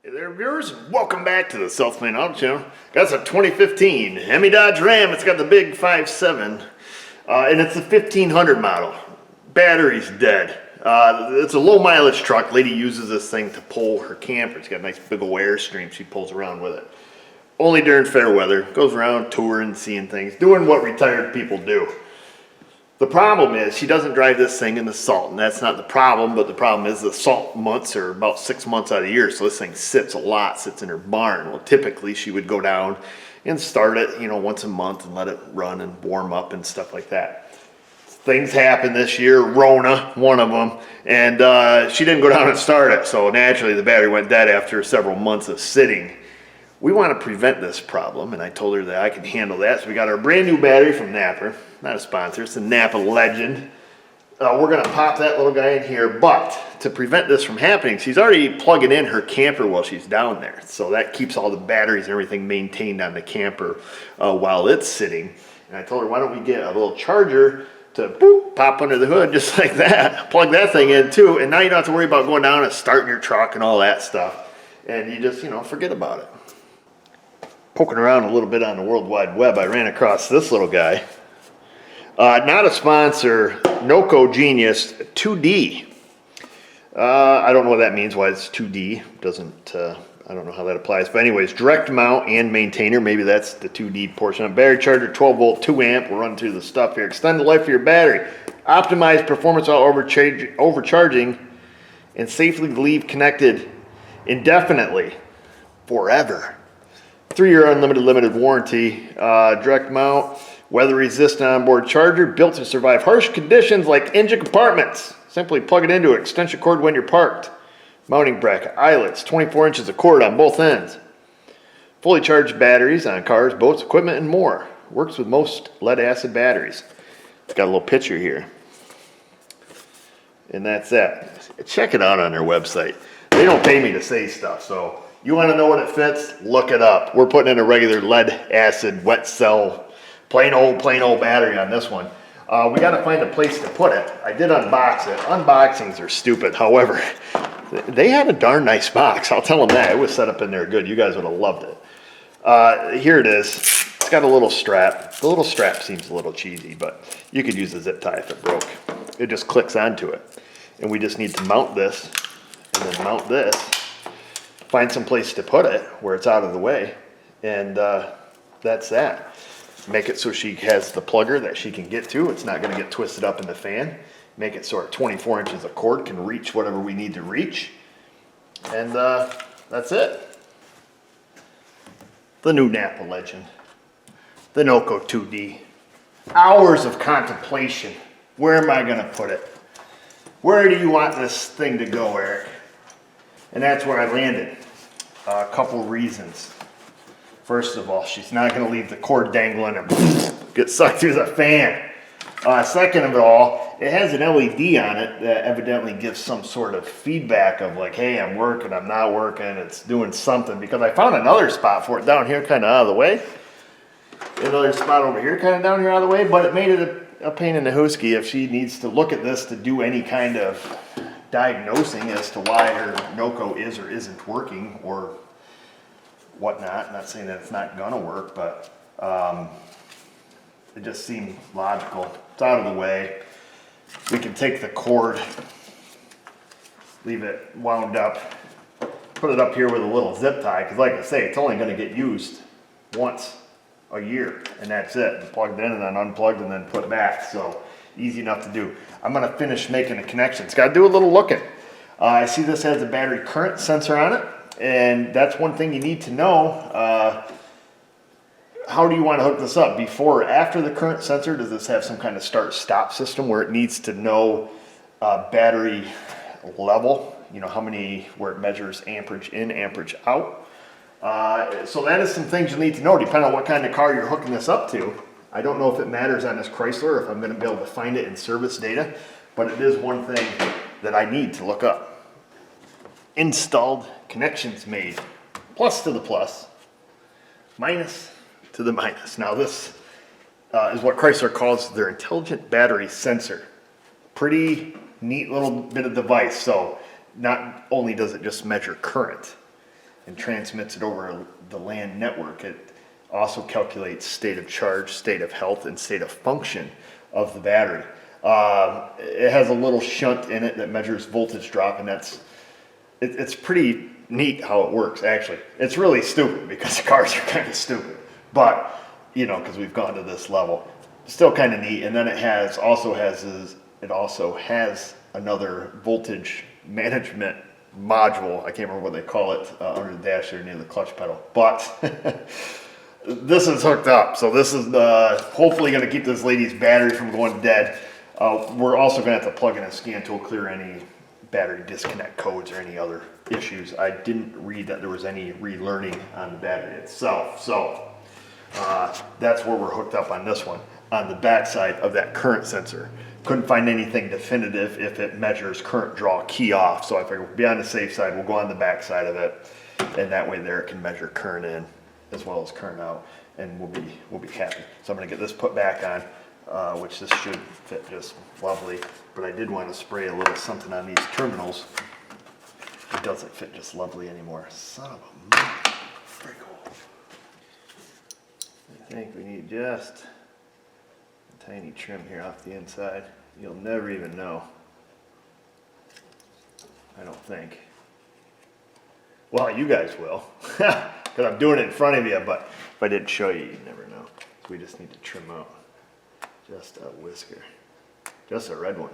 Hey there, viewers. Welcome back to the Southland Auto Channel. That's a 2015 Hemi Dodge Ram. It's got the big 5.7, and it's the 1500 model. Battery's dead. It's a low mileage truck. Lady uses this thing to pull her camper. It's got a nice big old Airstream she pulls around with it. Only during fair weather. Goes around touring, seeing things, doing what retired people do. The problem is she doesn't drive this thing in the salt, and that's not the problem, but the problem is the salt months are about 6 months out of the year, so this thing sits a lot, sits in her barn. Well, typically she would go down and start it, once a month and let it run and warm up and stuff like that. Things happen this year, Rona, one of them, and she didn't go down and start it, so naturally the battery went dead after several months of sitting. We want to prevent this problem, and I told her that I can handle that. So we got our brand new battery from Napa. Not a sponsor, it's a Napa Legend. We're going to pop that little guy in here, but to prevent this from happening, she's already plugging in her camper while she's down there. So that keeps all the batteries and everything maintained on the camper while it's sitting. And I told her, why don't we get a little charger to boop, pop under the hood just like that. Plug that thing in too, and now you don't have to worry about going down and starting your truck and all that stuff. And you just, forget about it. Poking around a little bit on the World Wide Web, I ran across this little guy. Not a sponsor, NOCO GENIUS2D. I don't know what that means, why it's 2D. I don't know how that applies. But anyways, direct mount and maintainer, maybe that's the 2D portion. Of battery charger, 12 volt, 2 amp. We'll run through the stuff here. Extend the life of your battery. Optimize performance while overcharging and safely leave connected indefinitely, forever. 3-year unlimited limited warranty, direct mount, weather resistant onboard charger, built to survive harsh conditions like engine compartments. Simply plug it into an extension cord when you're parked. Mounting bracket, eyelets, 24 inches of cord on both ends. Fully charged batteries on cars, boats, equipment, and more. Works with most lead acid batteries. It's got a little picture here. And that's that. Check it out on their website. They don't pay me to say stuff, so you want to know what it fits? Look it up. We're putting in a regular lead acid wet cell, plain old battery on this one. We got to find a place to put it. I did unbox it. Unboxings are stupid. However, they had a darn nice box. I'll tell them that. It was set up in there good. You guys would have loved it. Here it is. It's got a little strap. The little strap seems a little cheesy, but you could use a zip tie if it broke. It just clicks onto it. And we just need to mount this and then mount this. Find some place to put it where it's out of the way, and that's that. Make it so she has the plugger that she can get to. It's not going to get twisted up in the fan. Make it so our 24 inches of cord can reach whatever we need to reach, and that's it. The new Napa Legend, the NOCO 2D. Hours of contemplation. Where am I going to put it? Where do you want this thing to go, Eric? And that's where I landed. A couple reasons. First of all, she's not going to leave the cord dangling and get sucked through the fan. Second of all, it has an LED on it that evidently gives some sort of feedback of like, hey, I'm working, I'm not working, it's doing something. Because I found another spot for it down here kind of out of the way. Another spot over here kind of down here out of the way, but it made it a pain in the hooski if she needs to look at this to do any kind of diagnosing as to why her NOCO is or isn't working or whatnot. I'm not saying that it's not gonna work, but it just seemed logical. It's out of the way. We can take the cord, leave it wound up, put it up here with a little zip tie, because like I say, it's only gonna get used once a year, and that's it. Plugged in and then unplugged and then put back. So easy enough to do. I'm going to finish making the connections. Got to do a little looking. I see this has a battery current sensor on it, and that's one thing you need to know. How do you want to hook this up? Before or after the current sensor? Does this have some kind of start-stop system where it needs to know battery level? How many, where it measures amperage in, amperage out. So that is some things you need to know depending on what kind of car you're hooking this up to. I don't know if it matters on this Chrysler, if I'm going to be able to find it in service data, but it is one thing that I need to look up. Installed, connections made, plus to the plus, minus to the minus. Now this is what Chrysler calls their intelligent battery sensor. Pretty neat little bit of device. So not only does it just measure current, and transmits it over the LAN network. It also calculates state of charge, state of health, and state of function of the battery. It has a little shunt in it that measures voltage drop, and it's pretty neat how it works, actually. It's really stupid because cars are kind of stupid, but you know, because we've gone to this level. Still kind of neat. And then it also has another voltage management module. I can't remember what they call it, under the dash there near the clutch pedal, but this is hooked up. So this is hopefully going to keep this lady's battery from going dead. We're also going to have to plug in a scan tool, clear any battery disconnect codes or any other issues. I didn't read that there was any relearning on the battery itself. So that's where we're hooked up on this one, on the back side of that current sensor. Couldn't find anything definitive if it measures current draw key off. So if I be on the safe side, we'll go on the back side of it, and that way there it can measure current in as well as current out, and we'll be happy. So I'm going to get this put back on, which this should fit just lovely. But I did want to spray a little something on these terminals. It doesn't fit just lovely anymore. Son of a mother. Very cool. I think we need just a tiny trim here off the inside. You'll never even know. I don't think. Well, you guys will, because I'm doing it in front of you, but if I didn't show you, you'd never know. So we just need to trim out just a whisker. Just a red one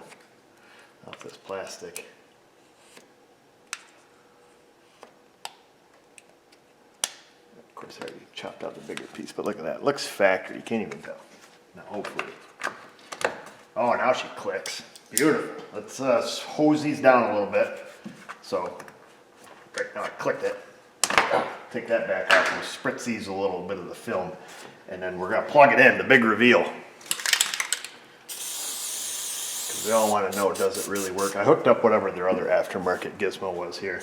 off this plastic. Of course, I already chopped out the bigger piece, but look at that. It looks factory. You can't even tell. Now, hopefully. Oh, now she clicks. Beautiful. Let's hose these down a little bit. So, right now I clicked it. Take that back off and spritz these a little bit of the film. And then we're going to plug it in, the big reveal. Because we all want to know, does it really work? I hooked up whatever their other aftermarket gizmo was here.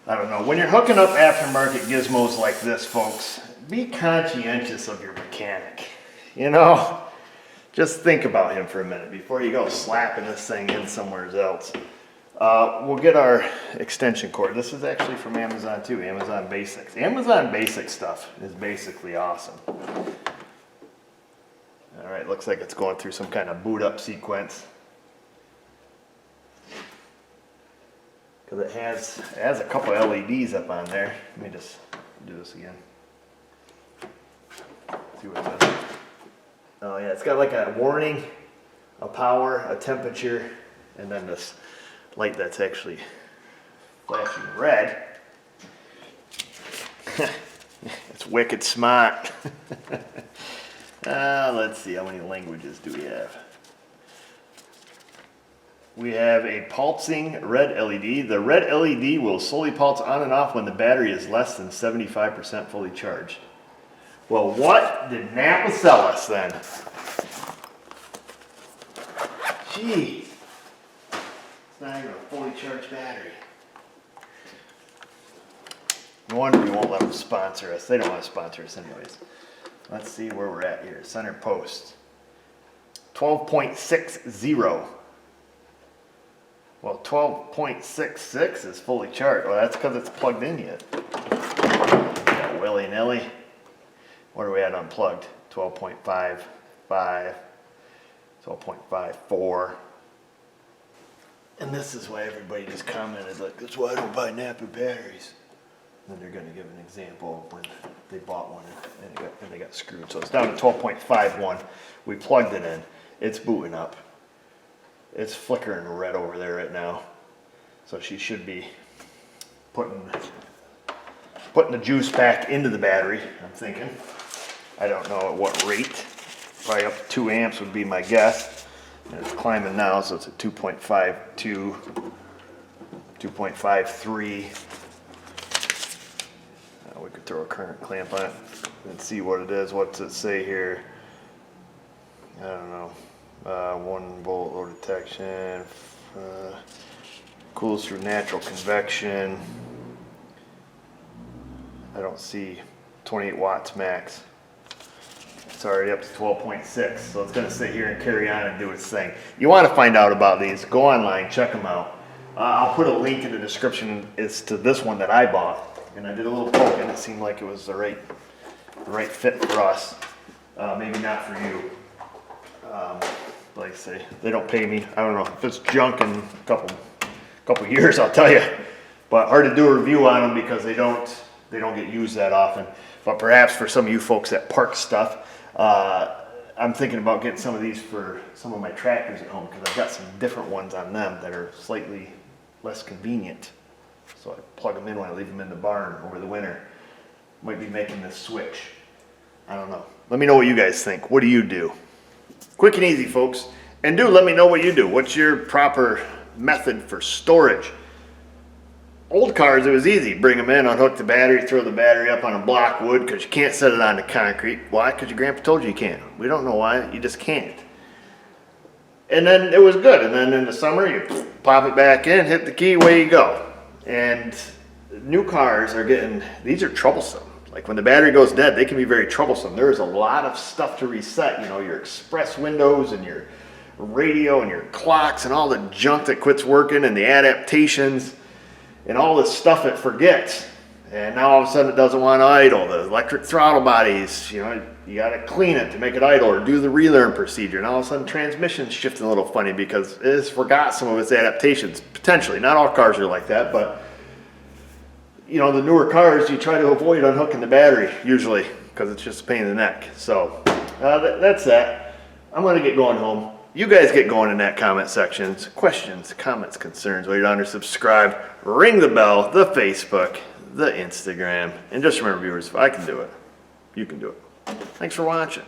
I don't know. When you're hooking up aftermarket gizmos like this, folks, be conscientious of your mechanic. You know, just think about him for a minute before you go slapping this thing in somewhere else. We'll get our extension cord. This is actually from Amazon too, Amazon Basics. Amazon Basics stuff is basically awesome. All right, looks like it's going through some kind of boot up sequence. Because it has a couple LEDs up on there. Let me just do this again. See what it does. Oh yeah, it's got like a warning, a power, a temperature, and then this light that's actually flashing red. It's wicked smart. Let's see, how many languages do we have? We have a pulsing red LED. The red LED will slowly pulse on and off when the battery is less than 75% fully charged. Well, what did Napa sell us then? Gee, it's not even a fully charged battery. No wonder we won't let them sponsor us. They don't want to sponsor us anyways. Let's see where we're at here. Center post. 12.60. Well, 12.66 is fully charged. Well, that's because it's plugged in yet. Yeah, willy-nilly. What are we at unplugged? 12.55, 12.54. And this is why everybody just commented, like, that's why I don't buy Napa batteries. And then they're going to give an example of when they bought one and they got screwed. So it's down to 12.51. We plugged it in. It's booting up. It's flickering red over there right now. So she should be putting the juice back into the battery, I'm thinking. I don't know at what rate. Probably up to 2 amps would be my guess. And it's climbing now, so it's at 2.52, 2.53. We could throw a current clamp on it and see what it is. What's it say here? I don't know. 1 volt low detection. Cools through natural convection. I don't see 28 watts max. It's already up to 12.6, so it's going to sit here and carry on and do its thing. You want to find out about these, go online, check them out. I'll put a link in the description as to this one that I bought. and I did a little poking. It seemed like it was the right fit for us. Maybe not for you. Like I say, they don't pay me. I don't know if it's junk in a couple years, I'll tell you. But hard to do a review on them because they don't get used that often. But perhaps for some of you folks that park stuff, I'm thinking about getting some of these for some of my tractors at home, because I've got some different ones on them that are slightly less convenient. So I plug them in when I leave them in the barn over the winter. Might be making this switch. I don't know. Let me know what you guys think. What do you do? Quick and easy, folks. And do let me know what you do. What's your proper method for storage? Old cars, it was easy. Bring them in, unhook the battery, throw the battery up on a block of wood, because you can't set it on the concrete. Why? Because your grandpa told you you can't. We don't know why. You just can't. And then it was good. And then in the summer, you pop it back in, hit the key, away you go. And new cars are these are troublesome. Like when the battery goes dead, they can be very troublesome. There's a lot of stuff to reset. You know, your express windows and your radio and your clocks and all the junk that quits working and the adaptations and all this stuff it forgets. And now all of a sudden it doesn't want to idle. The electric throttle bodies, you know, you got to clean it to make it idle or do the relearn procedure. And all of a sudden transmission's shifting a little funny because it has forgot some of its adaptations. Potentially, not all cars are like that, but you know, the newer cars, you try to avoid unhooking the battery usually because it's just a pain in the neck. So that's that. I'm going to get going home. You guys get going in that comment section. Questions, comments, concerns. While you're down there, subscribe, ring the bell, the Facebook, the Instagram. And just remember, viewers, if I can do it, you can do it. Thanks for watching.